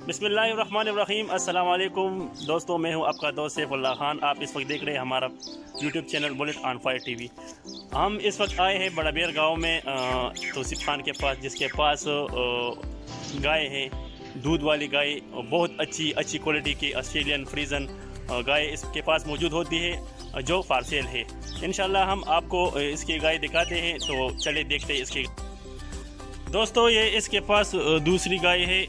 बिस्मिल्लाहिर्रहमानिर्रहीम। अस्सलाम वालेकुम दोस्तों, मैं हूं आपका दोस्त सैफुल्लाह खान। आप इस वक्त देख रहे हैं हमारा YouTube channel bullet on fire TV. हम इस वक्त आए हैं बड़ा बेर गाँव में तौसीफ खान के पास, जिसके पास गाय है, दूध वाली गाय, बहुत अच्छी क्वालिटी की ऑस्ट्रेलियन फ्रीजन गाय इसके पास मौजूद होती है जो फारसेल है। इंशाल्लाह हम आपको इसकी गाय दिखाते हैं, तो चले देखते हैं इसकी। दोस्तों ये इसके पास दूसरी गाय है,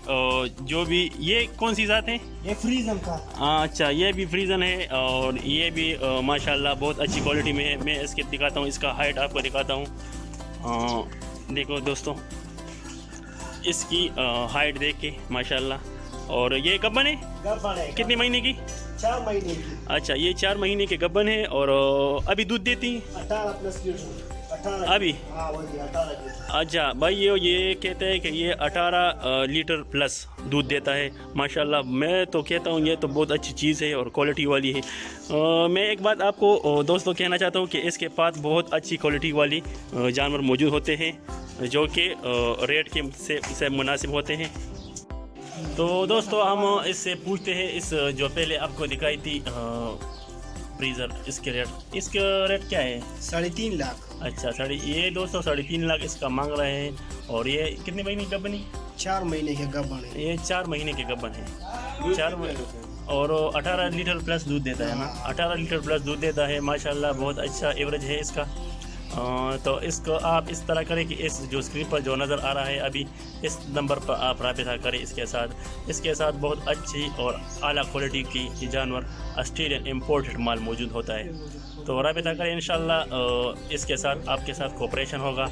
जो भी ये कौन सी जात है? ये फ्रीजन का। अच्छा, ये भी फ्रीजन है और ये भी माशाल्लाह बहुत अच्छी क्वालिटी में है। मैं इसके दिखाता हूँ, इसका हाइट आपको दिखाता हूँ। देखो दोस्तों, इसकी हाइट देख के माशाल्लाह। और ये गब्बन है? गब्बन है। कितने महीने की? 4 महीने की। अच्छा, ये 4 महीने के गब्बन है और अभी दूध देती है 18 प्लस लीटर अभी। हाँ, वही 18 लीटर। अच्छा भाई, ये कहते हैं कि ये 18 लीटर प्लस दूध देता है माशाल्लाह। मैं तो कहता हूँ ये तो बहुत अच्छी चीज़ है और क्वालिटी वाली है। मैं एक बात आपको दोस्तों कहना चाहता हूँ कि इसके पास बहुत अच्छी क्वालिटी वाली जानवर मौजूद होते हैं, जो कि रेट के से मुनासिब होते हैं। तो दोस्तों हम इससे पूछते हैं, इस जो पहले आपको दिखाई थी फ्रीज़र, इसका रेट क्या है? 3.5 लाख। अच्छा, ये दोस्तों 3.5 लाख इसका मांग रहे हैं। और ये कितने महीने की गब्बन है? 4 महीने के गब्बन है। ये 4 महीने के गब्बन है, 4 महीने और 18 लीटर प्लस दूध देता है ना? 18 लीटर प्लस दूध देता है माशाल्लाह। बहुत अच्छा एवरेज है इसका। तो इसको आप इस तरह करें कि इस जो स्क्रीन पर जो नज़र आ रहा है अभी, इस नंबर पर आप राबिता करें इसके साथ बहुत अच्छी और आला क्वालिटी की जानवर ऑस्ट्रेलियन इम्पोर्टेड माल मौजूद होता है। तो राबिता करें, इंशाल्लाह इसके साथ आपके साथ कोऑपरेशन होगा,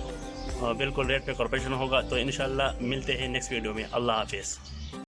बिल्कुल रेट पे कोऑपरेशन होगा। तो इंशाल्लाह मिलते हैं नेक्स्ट वीडियो में। अल्लाह हाफिज़।